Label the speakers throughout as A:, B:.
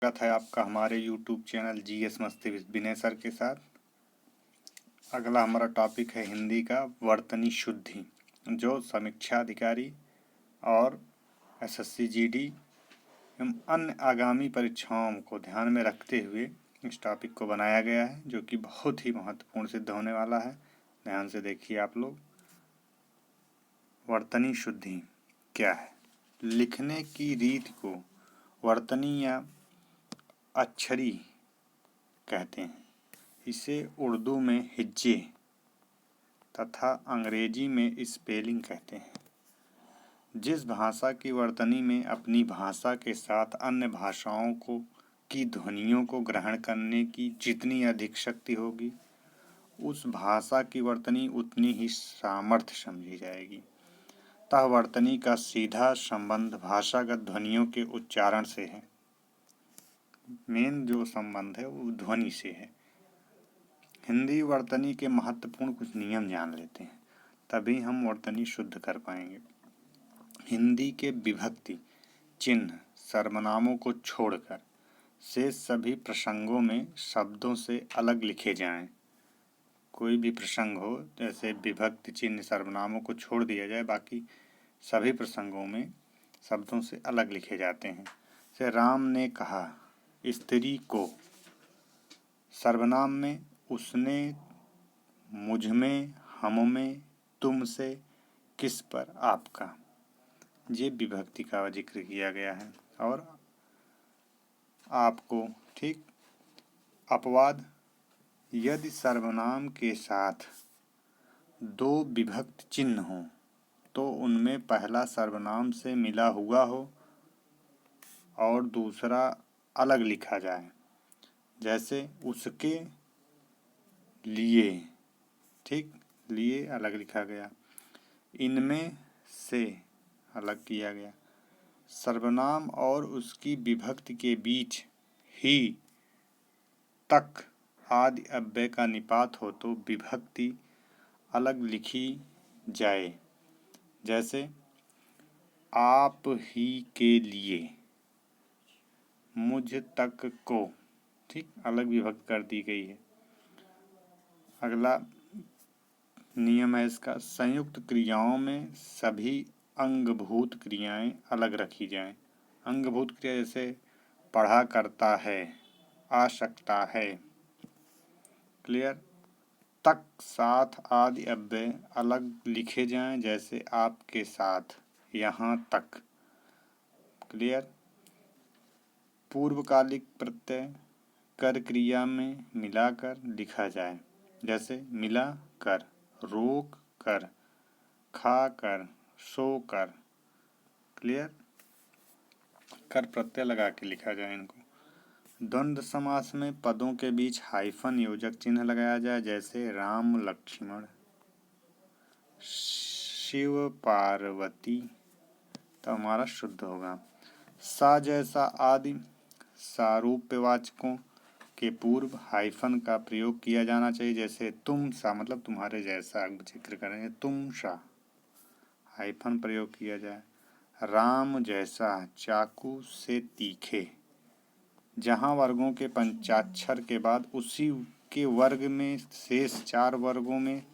A: स्वागत है आपका हमारे YouTube चैनल जीएस मस्ती विद विनय सर के साथ। अगला हमारा टॉपिक है हिंदी का वर्तनी शुद्धि, जो समीक्षा अधिकारी और एसएससी जीडी एवं अन्य आगामी परीक्षाओं को ध्यान में रखते हुए इस टॉपिक को बनाया गया है, जो कि बहुत ही महत्वपूर्ण सिद्ध होने वाला है। ध्यान से देखिए आप लोग। वर्तनी शुद्धि क्या है? लिखने की रीत को वर्तनी या अक्षरी कहते हैं। इसे उर्दू में हिज्जे तथा अंग्रेजी में स्पेलिंग कहते हैं। जिस भाषा की वर्तनी में अपनी भाषा के साथ अन्य भाषाओं को की ध्वनियों को ग्रहण करने की जितनी अधिक शक्ति होगी, उस भाषा की वर्तनी उतनी ही सामर्थ्य समझी जाएगी। तह वर्तनी का सीधा संबंध भाषागत ध्वनियों के उच्चारण से है। मेन जो संबंध है वो ध्वनि से है। हिंदी वर्तनी के महत्वपूर्ण कुछ नियम जान लेते हैं, तभी हम वर्तनी शुद्ध कर पाएंगे। हिंदी के विभक्ति चिन्ह सर्वनामों को छोड़कर शेष सभी प्रसंगों में शब्दों से अलग लिखे जाएं। कोई भी प्रसंग हो, जैसे विभक्ति चिन्ह सर्वनामों को छोड़ दिया जाए, बाकी सभी प्रसंगों में शब्दों से अलग लिखे जाते हैं। जैसे राम ने कहा स्त्री को, सर्वनाम में उसने, मुझ में, हम में, तुमसे, किस पर, आपका, ये विभक्ति का जिक्र किया गया है। और आपको, ठीक। अपवाद, यदि सर्वनाम के साथ दो विभक्त चिन्ह हों तो उनमें पहला सर्वनाम से मिला हुआ हो और दूसरा अलग लिखा जाए। जैसे उसके लिए, ठीक, लिए अलग लिखा गया, इनमें से अलग किया गया। सर्वनाम और उसकी विभक्ति के बीच ही तक आदि अव्यय का निपात हो तो विभक्ति अलग लिखी जाए। जैसे आप ही के लिए, मुझ तक को, ठीक, अलग विभक्ति कर दी गई है। अगला नियम है इसका, संयुक्त क्रियाओं में सभी अंगभूत क्रियाएं अलग रखी जाएं। अंगभूत क्रिया जैसे पढ़ा करता है, आ सकता है। क्लियर? तक, साथ आदि अव्यय अलग लिखे जाएं, जैसे आपके साथ, यहाँ तक। क्लियर? पूर्वकालिक प्रत्यय कर क्रिया में मिलाकर लिखा जाए, जैसे मिला कर, रोक कर, खा कर, सो कर। क्लियर? कर प्रत्यय लगा के लिखा जाए इनको। द्वंद्व समास में पदों के बीच हाइफन योजक चिन्ह लगाया जाए, जैसे राम लक्ष्मण, शिव पार्वती, तो हमारा शुद्ध होगा। सा जैसा आदि सारूप्यवाचकों के पूर्व हाइफन का प्रयोग किया जाना चाहिए, जैसे तुम सा, मतलब तुम्हारे जैसा जिक्र करेंगे, तुम सा, हाइफन प्रयोग किया जाए। राम जैसा, चाकू से तीखे, जहाँ वर्गों के पंचाक्षर के बाद उसी के वर्ग में शेष चार वर्गों में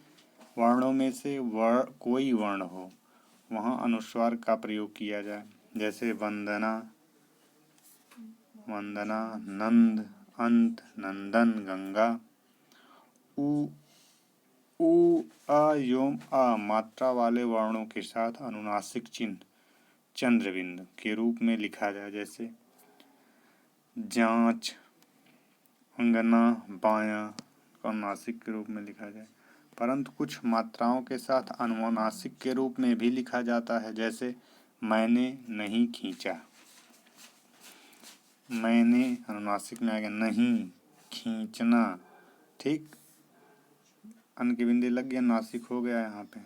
A: वर्णों में से कोई वर्ण हो, वहाँ अनुस्वार का प्रयोग किया जाए। जैसे वंदना, वंदना, नंद, अंत, नंदन, गंगा। उ, अ, योम, अ मात्रा वाले वर्णों के साथ अनुनासिक चिन्ह चंद्रबिंदु के रूप में लिखा जाए, जैसे जांच, अंगना, बायां, अनुनासिक के रूप में लिखा जाए। परंतु कुछ मात्राओं के साथ अनुनासिक के रूप में भी लिखा जाता है, जैसे मैंने नहीं खींचा। मैंने अनुनासिक में आ गया, नहीं, खींचना, ठीक, अन की बिंदी लग गया, नासिक हो गया, यहाँ पे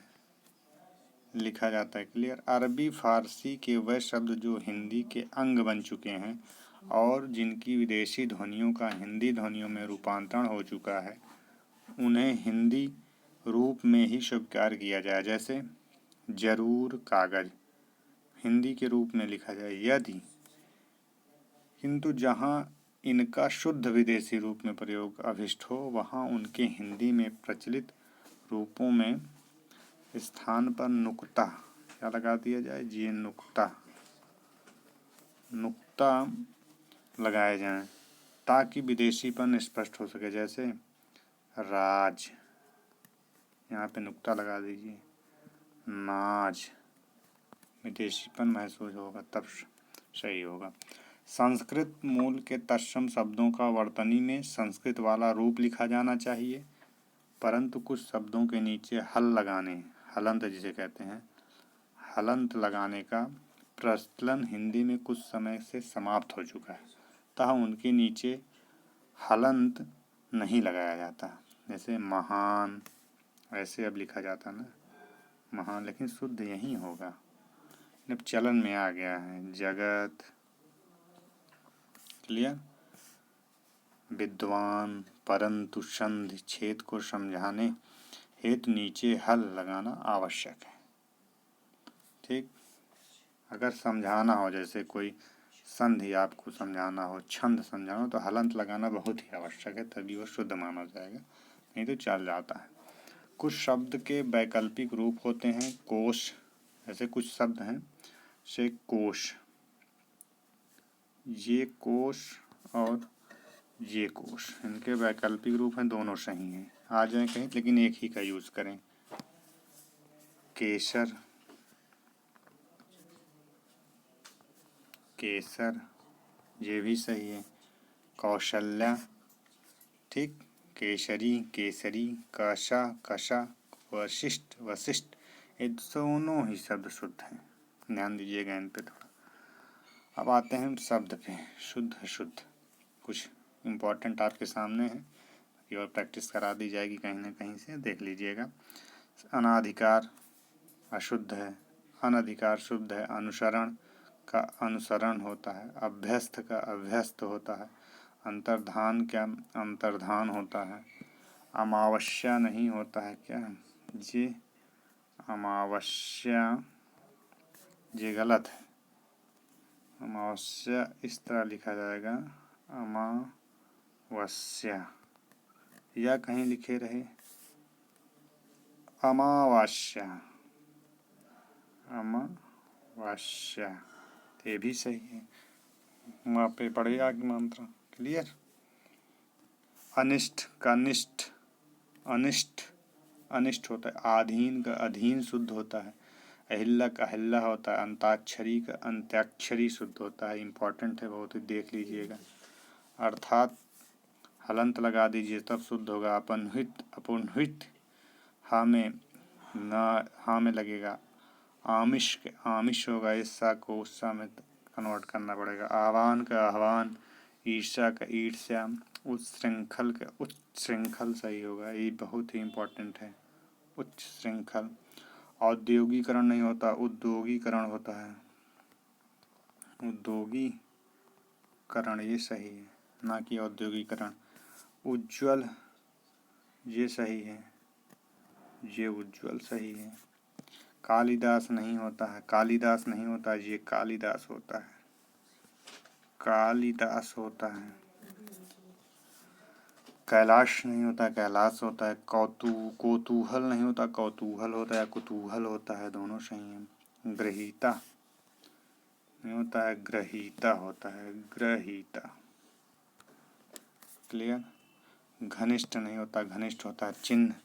A: लिखा जाता है। क्लियर? अरबी फारसी के वह शब्द जो हिंदी के अंग बन चुके हैं और जिनकी विदेशी ध्वनियों का हिंदी ध्वनियों में रूपांतरण हो चुका है, उन्हें हिंदी रूप में ही स्वीकार किया जाए। जैसे जरूर, कागज, हिंदी के रूप में लिखा जाए। यदि, किंतु जहाँ इनका शुद्ध विदेशी रूप में प्रयोग अभिष्ट हो वहाँ उनके हिंदी में प्रचलित रूपों में स्थान पर नुक्ता क्या लगा दिया जाए जी, नुक्ता लगाए जाएं ताकि विदेशीपन स्पष्ट हो सके। जैसे राज, यहाँ पे नुक्ता लगा दीजिए। नाज, विदेशीपन महसूस होगा तब सही होगा। संस्कृत मूल के तत्सम शब्दों का वर्तनी में संस्कृत वाला रूप लिखा जाना चाहिए, परंतु कुछ शब्दों के नीचे हल लगाने, हलंत जिसे कहते हैं, हलंत लगाने का प्रचलन हिंदी में कुछ समय से समाप्त हो चुका है, अतः उनके नीचे हलंत नहीं लगाया जाता। जैसे महान, ऐसे अब लिखा जाता ना महान, लेकिन शुद्ध यही होगा, अब चलन में आ गया है। जगत, क्लियर। विद्वान, परंतु, संधि छेद को समझाने हेतु नीचे हल लगाना आवश्यक है। ठीक, अगर समझाना हो, जैसे कोई संधि आपको समझाना हो, छंद समझाना हो, तो हलंत लगाना बहुत ही आवश्यक है, तभी वो शुद्ध माना जाएगा, नहीं तो चल जाता है। कुछ शब्द के वैकल्पिक रूप होते हैं। कोश, ऐसे कुछ शब्द हैं से कोश, ये कोश और ये कोश, इनके वैकल्पिक रूप हैं, दोनों सही हैं, आ जाए कहीं, लेकिन एक ही का यूज करें। केसर, केसर, ये भी सही है। कौशल्या, ठीक। केसरी, केसरी, कशा, कशा, वशिष्ठ, वशिष्ठ, ये दोनों ही शब्द शुद्ध हैं, ध्यान दीजिएगा इन पे थोड़ा। अब आते हैं शब्द पे, शुद्ध अशुद्ध, कुछ इम्पोर्टेंट आपके सामने है, और प्रैक्टिस करा दी जाएगी कहीं ना कहीं से, देख लीजिएगा। अनाधिकार अशुद्ध है, अनधिकार शुद्ध है। अनुसरण का अनुसरण होता है, अभ्यस्त का अभ्यस्त होता है, अंतर्धान क्या अंतर्धान होता है। अमावस्या नहीं होता है क्या जी, अमावस्या ये गलत है, अमावस्या इस तरह लिखा जाएगा, अमावस्या, या कहीं लिखे रहे अमावस्या, अमावस्या, ये भी सही है, वहाँ पे पड़ेगा कि मंत्र, क्लियर। अनिष्ट का निष्ठ, अनिष्ट अनिष्ट होता है। आधीन का अधीन शुद्ध होता है। अहिल्ला का अहिल्ला होता है। अंताक्षरी का अंत्याक्षरी शुद्ध होता है, इम्पोर्टेंट है बहुत ही, देख लीजिएगा। अर्थात हलंत लगा दीजिए तब शुद्ध होगा। अपनहित, अपुनहित, हा में न, हा में लगेगा। आमिष के आमिष होगा, ईर्षा को उत्साह में कन्वर्ट करना पड़ेगा। आह्वान का आह्वान, ईर्षा का ईर्ष्या, उच्छृंखल का उच्छृंखल सही होगा, ये बहुत ही इम्पोर्टेंट है, उच्च श्रृंखल। औद्योगीकरण नहीं होता, उद्योगीकरण होता है, उद्योगीकरण ये सही है, ना कि औद्योगीकरण। उज्ज्वल ये सही है, ये उज्ज्वल सही है। कालिदास नहीं होता है, कालिदास नहीं होता है, ये कालिदास होता है, कालिदास होता है। कैलाश नहीं होता, कैलाश होता है। कौतूहल नहीं होता, कौतूहल होता है, कुतूहल होता है, दोनों सही हैं। ग्रहीता नहीं होता है, ग्रहीता होता है, ग्रहीता, क्लियर। घनिष्ठ नहीं होता, घनिष्ठ होता है। चिन्ह,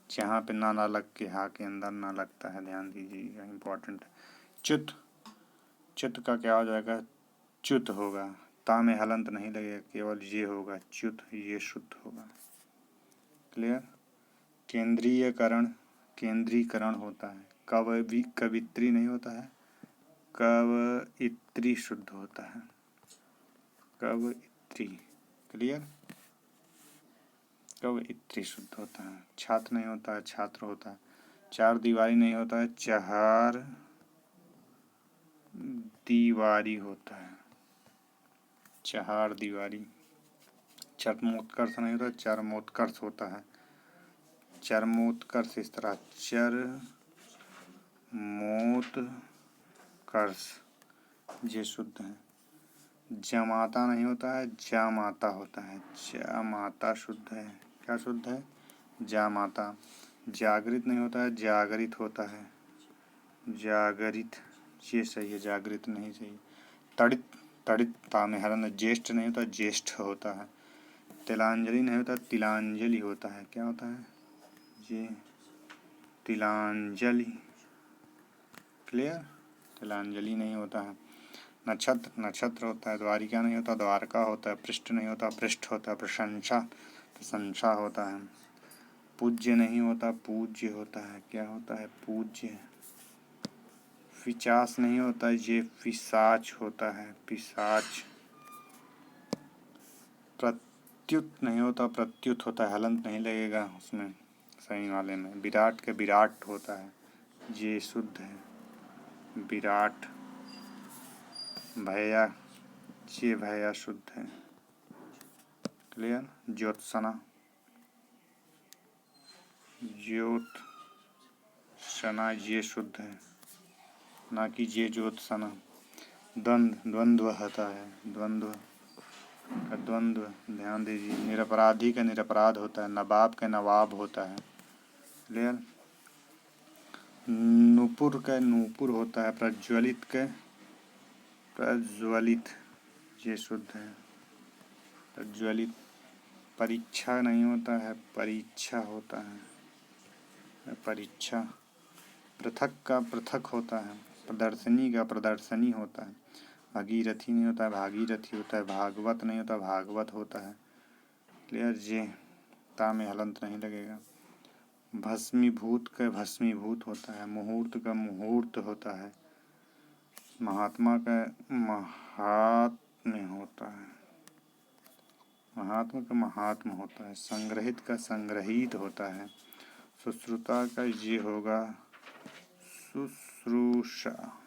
A: जहाँ पे ना लग के हा के अंदर ना लगता है, ध्यान दीजिएगा, इम्पोर्टेंट। च्युत, च्युत का क्या हो जाएगा, च्युत होगा, ता में हलंत नहीं लगेगा, केवल ये होगा, च्युत, ये शुद्ध होगा, क्लियर। केंद्रीयकरण, केंद्रीकरण होता है। कवित्री नहीं होता है, कवइत्री शुद्ध होता है, कवइत्री, क्लियर, कवइत्री शुद्ध होता है। छात्र नहीं होता है, छात्र होता है। चार दीवारी नहीं होता है, चार दीवारी होता है, चार दीवारी। चरमोत्कर्ष नहीं होता, चरमोत्कर्ष होता है, चरमोत्कर्ष, इस तरह चरमोत्कर्ष, ये शुद्ध है। जमाता नहीं होता है, जामाता होता है। जामाता शुद्ध है। क्या शुद्ध है? जामाता। जागृत नहीं होता है, जागरित होता है। जागरित, ये सही है, जागृत नहीं सही। तड़ित, तड़ित ता में हलन। ज्येष्ठ नहीं होता, ज्येष्ठ होता है। तिलांजलि नहीं होता, तिलांजलि होता है। क्या होता है? ये तिलांजलि। क्लियर? तिलांजलि नहीं होता है। नक्षत्र, नक्षत्र होता है। द्वारिका नहीं होता, द्वारका होता है। पृष्ठ नहीं होता, पृष्ठ होता है। प्रशंसा, प्रशंसा होता है। पूज्य नहीं होता, पूज्य होता है। क्या होता है? पूज्य। पिशाच नहीं होता, ये पिशाच होता है। पिशाच। प्रत्युत नहीं होता, प्रत्युत होता है। हलंत नहीं लगेगा उसमें, सही वाले में। विराट के विराट होता है, ये शुद्ध है। विराट। भैया, ये भैया शुद्ध है। क्लियर? ज्योत्सना, ज्योत्सना ये शुद्ध है, ना कि ये ज्योत्सना। द्वंद्व, द्वंद्व होता है। द्वंद्व का द्वंद्व ध्यान दीजिए। निरपराधी का निरपराध होता है। नवाब का नवाब होता है। क्लियर? नूपुर का नूपुर होता है। प्रज्वलित का प्रज्वलित, ये शुद्ध है। प्रज्वलित। परीक्षा नहीं होता है, परीक्षा होता है। परीक्षा। पृथक का पृथक होता है। प्रदर्शनी का प्रदर्शनी होता है। भागीरथी नहीं होता है, भागीरथी होता है। भागवत नहीं होता, भागवत होता है। क्लियर? जे ता में हलंत नहीं लगेगा। भस्मीभूत का भस्मीभूत होता है। मुहूर्त का मुहूर्त होता है। महात्मा का महात्म्य होता है। महात्मा का महात्मा होता है। संग्रहित का संग्रहित होता है। सुश्रुता का ये होगा शुश्रूषा,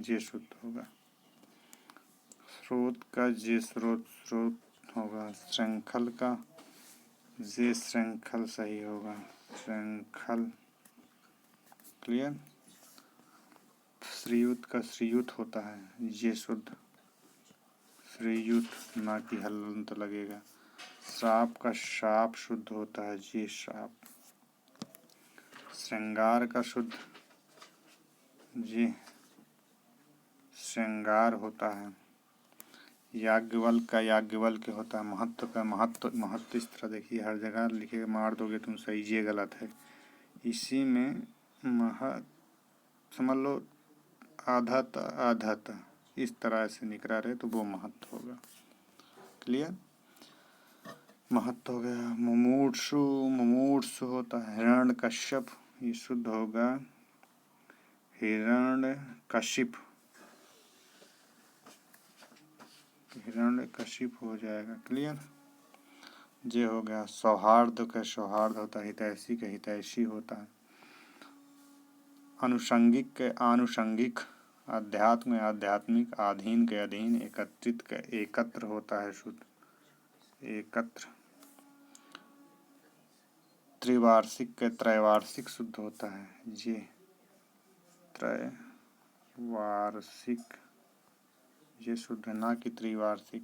A: ये शुद्ध होगा। स्रोत का ये स्रोत, स्रोत होगा। श्रृंखल का ये श्रृंखल सही होगा। श्रृंखल। क्लियर? श्रीयुत का श्रीयुत होता है, ये शुद्ध। श्रीयुत, ना कि हलंत लगेगा। श्राप का शाप शुद्ध होता है, ये श्राप। श्रृंगार का शुद्ध, ये श्रृंगार होता है। याज्ञवल्क्य का याज्ञवल्क्य होता है। महत्व का महत्व, महत्व इस तरह देखिए, हर जगह लिखे मार दोगे तुम सही, ये गलत है। इसी में समझ लो आधा आधा इस तरह से निकला रहे तो वो महत्व होगा। क्लियर? महत्व हो गया। मुमूर्षु, मुमूर्षु होता है। हिरण्यकश्यप, ये शुद्ध होगा। हिरण्यकशिप, हिरण्यकशिप हो जाएगा। क्लियर? ये हो गया। सौहार्द का सौहार्द होता है। हितैषी का हितैषी होता है। अनुषंगिक के आनुषंगिक। अध्यात्म आध्यात्मिक। अधीन के अधीन। एकत्रित का एकत्र होता है, शुद्ध। एकत्र। त्रिवार्षिक के त्रैवार्षिक शुद्ध होता है, ये त्रैवार्षिक, ये शुद्ध है, ना कि त्रिवार्षिक।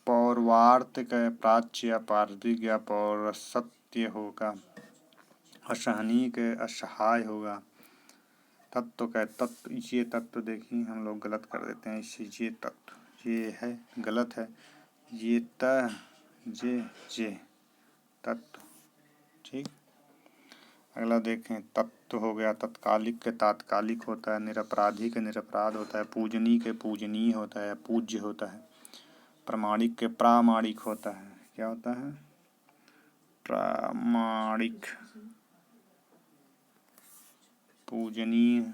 A: पौर्वार्त का प्राच्य या पार्थिक या पौरसत्य होगा। असहनीय के असहाय होगा। तत्व का तत्व, ये तत्व देखिए हम लोग गलत कर देते हैं इससे। ये तत्व ये है, गलत है। ये जे तत्व। ठीक। अगला देखें। तत्व हो गया। तत्कालिक के तात्कालिक होता है। निरपराधी के निरपराध होता है। पूजनीय के पूजनीय होता है, पूज्य होता है। प्रामाणिक के प्रामाणिक होता है। क्या होता है? प्रामाणिक। पूजनीय,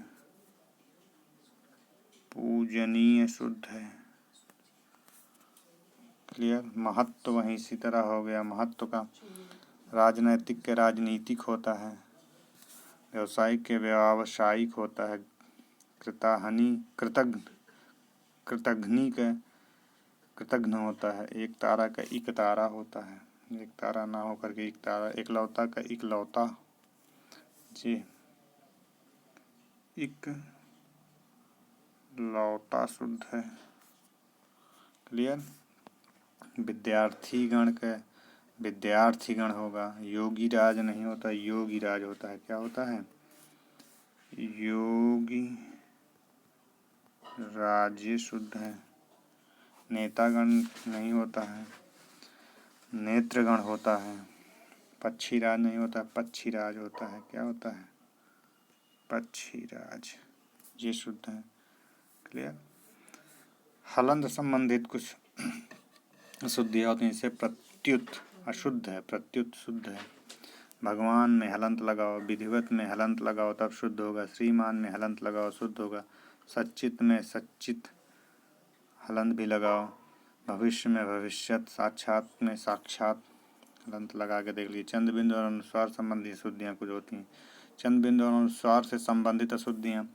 A: पूजनीय शुद्ध है। क्लियर? महत्व वहीं इसी तरह हो गया। महत्व का राजनैतिक के राजनीतिक होता है। व्यवसायिक के व्यावसायिक होता है। कृताहनि कृतघ्न, कृतघ्नि का कृतघ्न होता है। एक तारा का इक तारा होता है। एक तारा ना होकर के एक तारा। एकलौता का इकलौता, जी इक लौटा शुद्ध है। क्लियर। विद्यार्थीगण का विद्यार्थीगण होगा। योगी राज नहीं होता, योगी राज होता है। क्या होता है? योगी राज्य शुद्ध है। नेतागण नहीं होता है, नेत्रगण होता है। पक्षीराज नहीं होता, पक्षीराज होता है। क्या होता है? पक्षीराज, ये शुद्ध है। क्लियर। हलंत संबंधित कुछ अशुद्धियाँ होती हैं, इसे प्रत्युत अशुद्ध है, प्रत्युत शुद्ध है। भगवान में हलंत लगाओ, विधिवत में हलंत लगाओ तब शुद्ध होगा। श्रीमान में हलंत लगाओ शुद्ध होगा। सच्चित में सच्चित हलंत भी लगाओ। भविष्य में भविष्यत, साक्षात में साक्षात हलंत लगा के देख लीजिए। चंद्र बिंदु और अनुस्वार संबंधी अशुद्धियाँ कुछ होती हैं। चंद्र बिंदु और अनुस्वार से संबंधित अशुद्धियाँ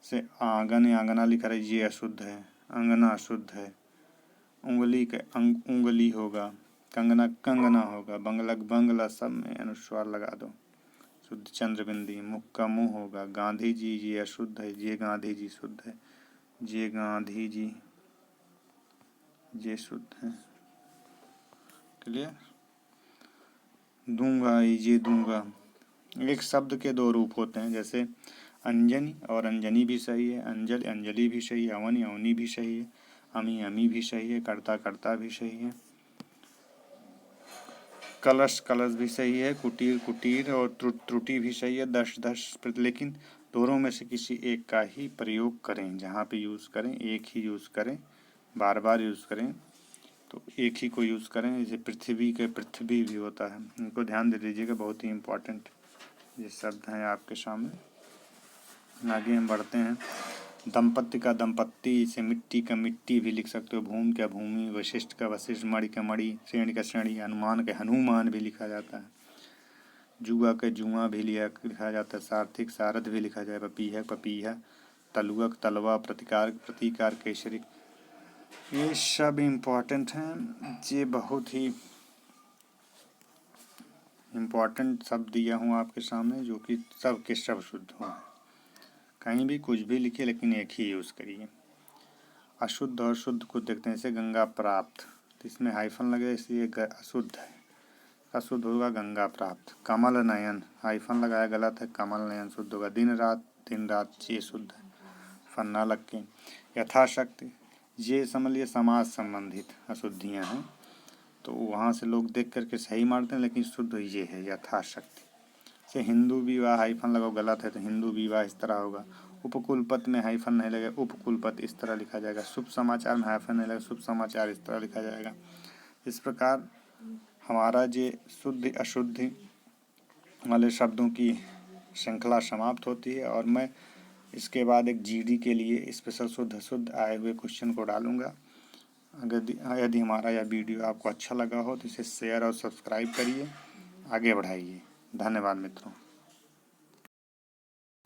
A: से आंगन या अंगना लिखा रही, ये अशुद्ध है। अंगना अशुद्ध है। उंगली के उंगली होगा, कंगना कंगना होगा, बंगला बंगला, सब में अनुस्वार लगा दो, शुद्ध चंद्र बिंदी। मुख का मुंह होगा। गांधी जी, ये अशुद्ध है, ये गांधी जी शुद्ध है। ये गांधी जी, ये शुद्ध है। क्लियर। दूंगा, ये दूंगा। एक शब्द के दो रूप होते हैं, जैसे अंजनी और अंजनी भी सही है, अंजलि अंजलि भी सही है, अवनी अवनी भी सही है, अमी अमी भी सही है, कर्ता कर्ता भी सही है, कलश कलश भी सही है, कुटीर कुटीर और त्रुटि भी सही है, दश दश। लेकिन दोनों में से किसी एक का ही प्रयोग करें। जहाँ पे यूज़ करें एक ही यूज़ करें, बार बार यूज़ करें तो एक ही को यूज़ करें। जैसे पृथ्वी के पृथ्वी भी होता है, इनको ध्यान दे लीजिएगा, बहुत ही इम्पोर्टेंट ये शब्द हैं आपके सामने। आगे हम बढ़ते हैं। दंपत्ति का दंपत्ति, इसे मिट्टी का मिट्टी भी लिख सकते हो। भूमि का भूमि, वशिष्ठ का वशिष्ठ, मणि का मणि, श्रेणी का श्रेणी, हनुमान का हनुमान भी लिखा जाता है। जुआ का जुआ भी लिखा जाता है। सारथिक सारथ भी लिखा जाए। पपीहा पपीहा, तलुअक तलवा, प्रतिकार प्रतिकार, केसरी, ये सब इम्पोर्टेंट हैं। ये बहुत ही इम्पोर्टेंट शब्द दिया हूँ आपके सामने, जो कि सब के सब शुद्ध हों। कहीं भी कुछ भी लिखिए लेकिन एक ही यूज़ करिए। अशुद्ध और शुद्ध को देखते हैं। जैसे गंगा प्राप्त, तो इसमें हाइफन लगे इसलिए अशुद्ध है। अशुद्ध होगा गंगा प्राप्त। कमल नयन, हाइफन लगाया गलत है, कमल नयन शुद्ध होगा। दिन रात, ये शुद्ध है, फन्ना लग के। यथाशक्ति, ये समझ लिए समाज संबंधित अशुद्धियाँ हैं, तो वहाँ से लोग देख करके सही मारते हैं, लेकिन शुद्ध ये है यथाशक्ति। से हिंदू विवाह हाइफन लगाओ गलत है, तो हिंदू विवाह इस तरह होगा। उपकुलपत में हाइफन नहीं लगेगा, उपकुलपत इस तरह लिखा जाएगा। शुभ समाचार में हाइफन नहीं लगेगा, शुभ समाचार इस तरह लिखा जाएगा। इस प्रकार हमारा ये शुद्ध अशुद्धि वाले शब्दों की श्रृंखला समाप्त होती है, और मैं इसके बाद एक जीडी के लिए स्पेशल शुद्ध अशुद्ध आए हुए क्वेश्चन को डालूंगा। यदि हमारा यह वीडियो आपको अच्छा लगा हो तो इसे शेयर और सब्सक्राइब करिए, आगे बढ़ाइए। धन्यवाद मित्रों।